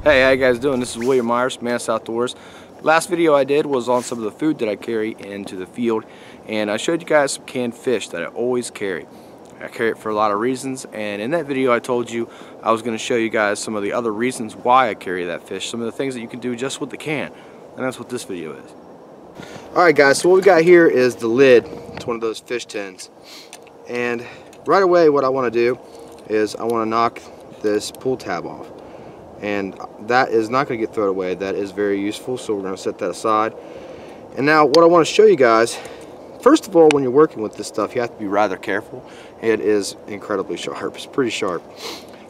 Hey, how you guys doing? This is William Myers, Mantis Outdoors. Last video I did was on some of the food that I carry into the field, and I showed you guys some canned fish that I always carry. I carry it for a lot of reasons, and in that video I told you I was going to show you guys some of the other reasons why I carry that fish, some of the things that you can do just with the can, and that's what this video is. Alright guys, so what we got here is the lid. It's one of those fish tins, and right away what I want to do is I want to knock this pull tab off. And that is not going to get thrown away. That is very useful, so we're going to set that aside. And now what I want to show you guys, first of all, when you're working with this stuff, you have to be rather careful. It is incredibly sharp. It's pretty sharp.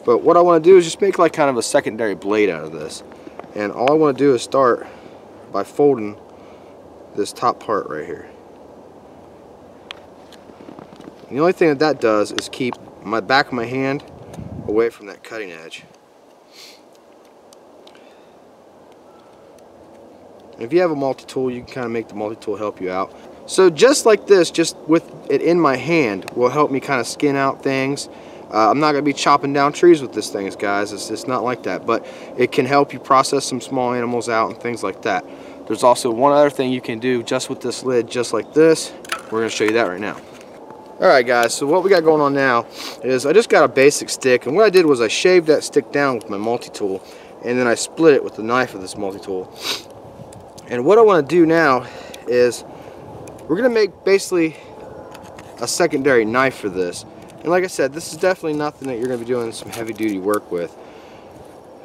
But what I want to do is just make like kind of a secondary blade out of this. And all I want to do is start by folding this top part right here. And the only thing that that does is keep my back of my hand away from that cutting edge. If you have a multi-tool, you can kind of make the multi-tool help you out. So just like this, just with it in my hand, will help me kind of skin out things. I'm not going to be chopping down trees with this thing, guys. It's not like that. But it can help you process some small animals out and things like that. There's also one other thing you can do just with this lid, just like this. We're going to show you that right now. Alright guys, so what we got going on now is I just got a basic stick. And what I did was I shaved that stick down with my multi-tool. And then I split it with the knife of this multi-tool. And what I want to do now is we're going to make basically a secondary knife for this. And like I said, this is definitely nothing that you're going to be doing some heavy duty work with.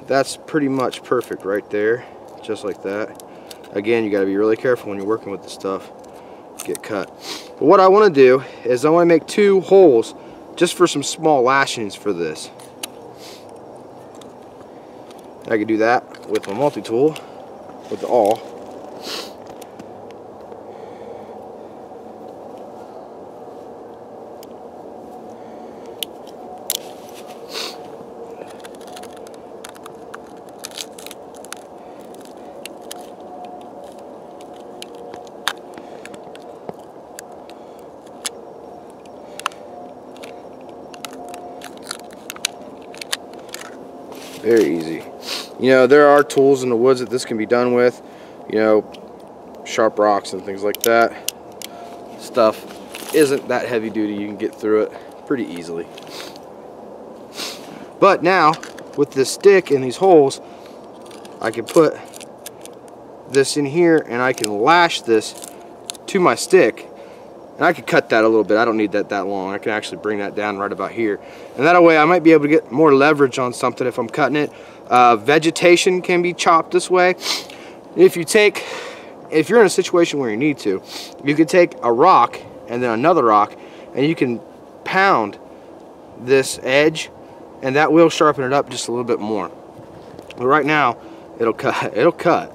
That's pretty much perfect right there, just like that. Again, you got to be really careful when you're working with this stuff. Get cut. But what I want to do is I want to make 2 holes just for some small lashings for this. I can do that with my multi-tool, with the awl. Very easy. You know, there are tools in the woods that this can be done with. You know, sharp rocks and things like that. Stuff isn't that heavy duty. You can get through it pretty easily. But now, with this stick and these holes, I can put this in here and I can lash this to my stick. And I could cut that a little bit. I don't need that long. I can actually bring that down right about here. And that way I might be able to get more leverage on something if I'm cutting it. Vegetation can be chopped this way. If you're in a situation where you need to, you can take a rock and then another rock and you can pound this edge and that will sharpen it up just a little bit more. But right now, it'll cut.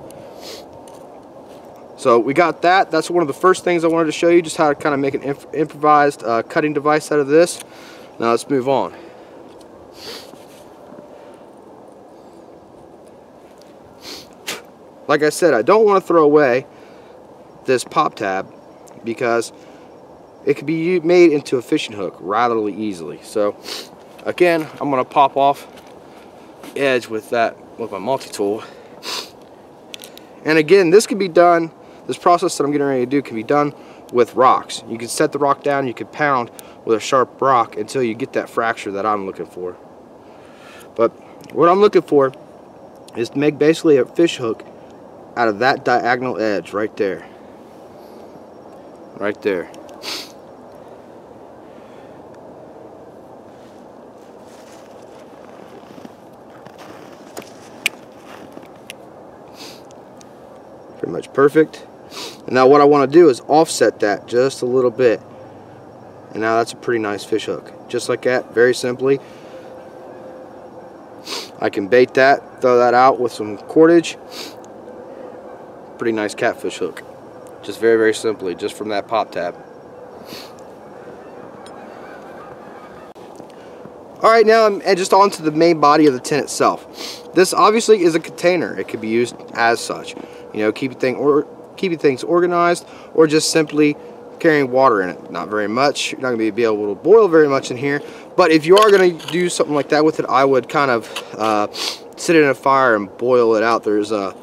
So we got that. That's one of the first things I wanted to show you, just how to kind of make an improvised cutting device out of this. Now let's move on. Like I said, I don't want to throw away this pop tab because it can be made into a fishing hook rather easily. So again, I'm going to pop off the edge with my multi-tool. And again, this can be done. This process that I'm getting ready to do can be done with rocks. You can set the rock down, you can pound with a sharp rock until you get that fracture that I'm looking for. But what I'm looking for is to make basically a fish hook out of that diagonal edge right there. Right there. Pretty much perfect. And now what I want to do is offset that just a little bit. And now that's a pretty nice fish hook. Just like that, very simply. I can bait that, throw that out with some cordage. Pretty nice catfish hook. Just very, very simply, just from that pop tab. Alright, now I'm just onto the main body of the tin itself. This obviously is a container. It could be used as such. You know, keeping things organized, or just simply carrying water in it. Not very much. You're not going to be able to boil very much in here. But if you are going to do something like that with it, I would kind of sit it in a fire and boil it out. There's a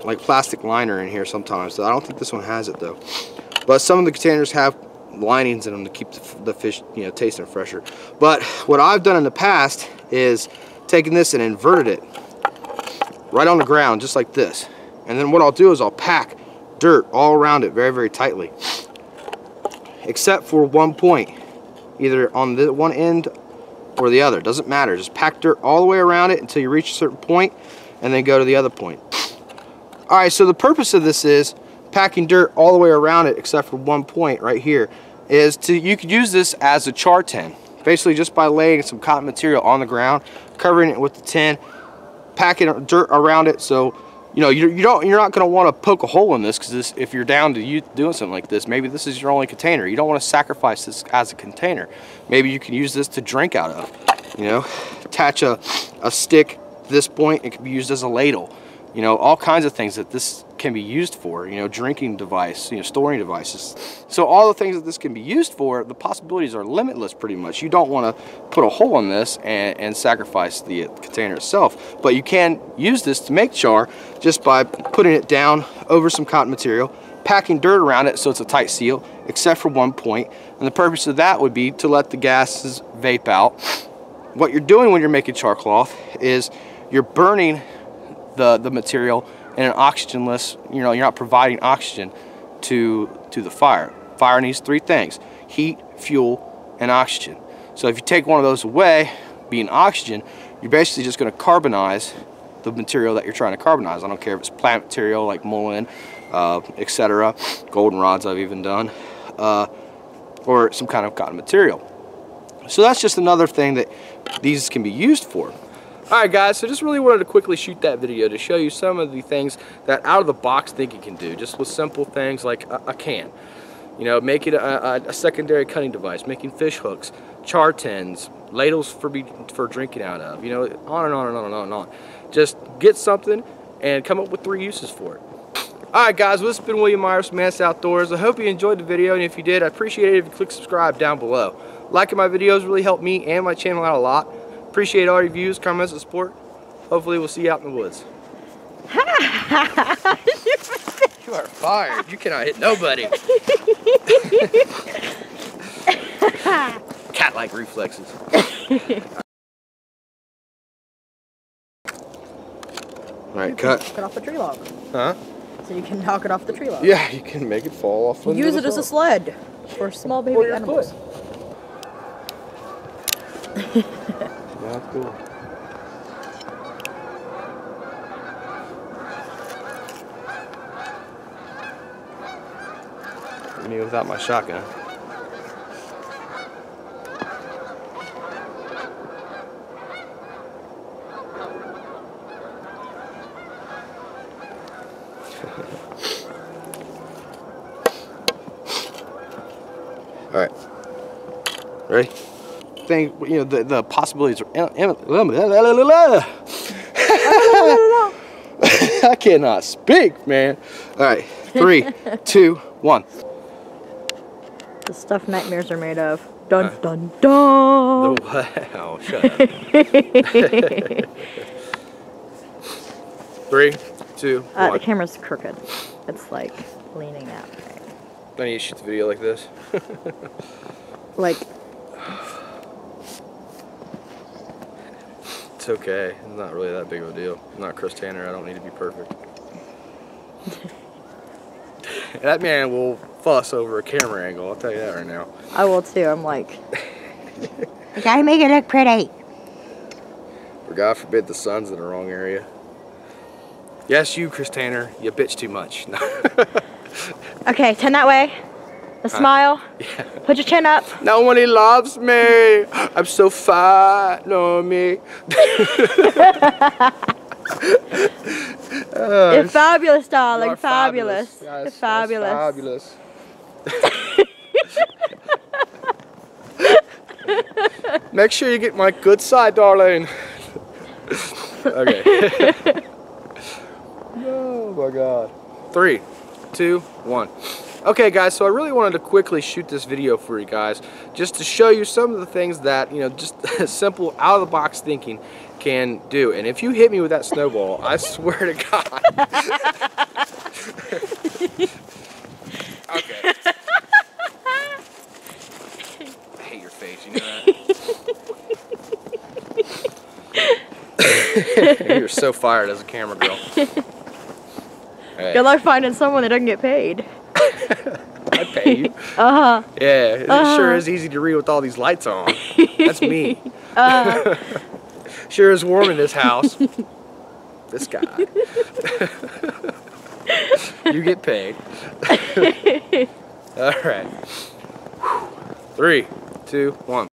like plastic liner in here sometimes. So I don't think this one has it though. But some of the containers have linings in them to keep the fish, you know, tasting fresher. But what I've done in the past is taken this and inverted it right on the ground, just like this. And then what I'll do is I'll pack dirt all around it very, very tightly, except for one point, either on the one end or the other. Doesn't matter. Just pack dirt all the way around it until you reach a certain point, and then go to the other point. All right. So the purpose of this is packing dirt all the way around it, except for one point right here, is you could use this as a char tin. Basically, just by laying some cotton material on the ground, covering it with the tin, packing dirt around it. So you know you're not going to want to poke a hole in this, because if you're down to you doing something like this, maybe this is your only container. You don't want to sacrifice this as a container. Maybe you can use this to drink out of. You know, attach a stick to this point. It can be used as a ladle. You know, all kinds of things that this can be used for, you know, drinking device, you know, storing devices. So all the things that this can be used for, the possibilities are limitless pretty much. You don't want to put a hole in this and sacrifice the container itself. But you can use this to make char just by putting it down over some cotton material, packing dirt around it so it's a tight seal, except for one point. And the purpose of that would be to let the gases vape out. What you're doing when you're making char cloth is you're burning the material in an oxygenless, you know, you're not providing oxygen to the fire. Fire needs three things: heat, fuel, and oxygen. So if you take one of those away, being oxygen, you're basically just going to carbonize the material that you're trying to carbonize. I don't care if it's plant material like mullein, etc. Goldenrods I've even done, or some kind of cotton material. So that's just another thing that these can be used for. Alright guys, so just really wanted to quickly shoot that video to show you some of the things that out of the box thinking can do, just with simple things like a can. You know, make it a secondary cutting device, making fish hooks, char tins, ladles for drinking out of, you know, on and on and on and on and on. Just get something and come up with 3 uses for it. Alright guys, well, this has been William Myers from Mantis Outdoors. I hope you enjoyed the video, and if you did, I'd appreciate it if you click subscribe down below. Liking my videos really helped me and my channel out a lot. Appreciate all your views, comments, and support. Hopefully we'll see you out in the woods. You are fired. You cannot hit nobody. Cat-like reflexes. Alright, cut. Knock it off the tree log. Huh? So you can knock it off the tree log. Yeah, you can make it fall off. Use it as a sled for small baby animals. That's cool. Me without my shotgun. All right. Ready? You know, the possibilities are I cannot speak, man. All right, 3, 2, 1. The stuff nightmares are made of. Dun dun dun. Wow, shut up. 3, 2, 1. The camera's crooked. It's like leaning that way. I need to shoot the video like this. Like. It's okay. It's not really that big of a deal. I'm not Chris Tanner. I don't need to be perfect. That man will fuss over a camera angle. I'll tell you that right now. I will too. I'm like, You gotta make it look pretty. For God forbid the sun's in the wrong area. Yes, you, Chris Tanner. You bitch too much. okay, turn that way. A smile. Yeah. Put your chin up. Nobody loves me. I'm so fat. No me. You're fabulous, darling. You're fabulous. Yes, You're fabulous. Fabulous. Make sure you get my good side, darling. Okay. Oh my God. 3, 2, 1. Okay guys, so I really wanted to quickly shoot this video for you guys, just to show you some of the things that, you know, just simple out of the box thinking can do. And if you hit me with that snowball, I swear to God. Okay. I hate your face, you know that? You're so fired as a camera girl. Right. Good luck finding someone that doesn't get paid. I pay you. Uh-huh. Yeah, it sure is easy to read with all these lights on. That's me. Sure is warm in this house. This guy. You get paid. All right. 3, 2, 1.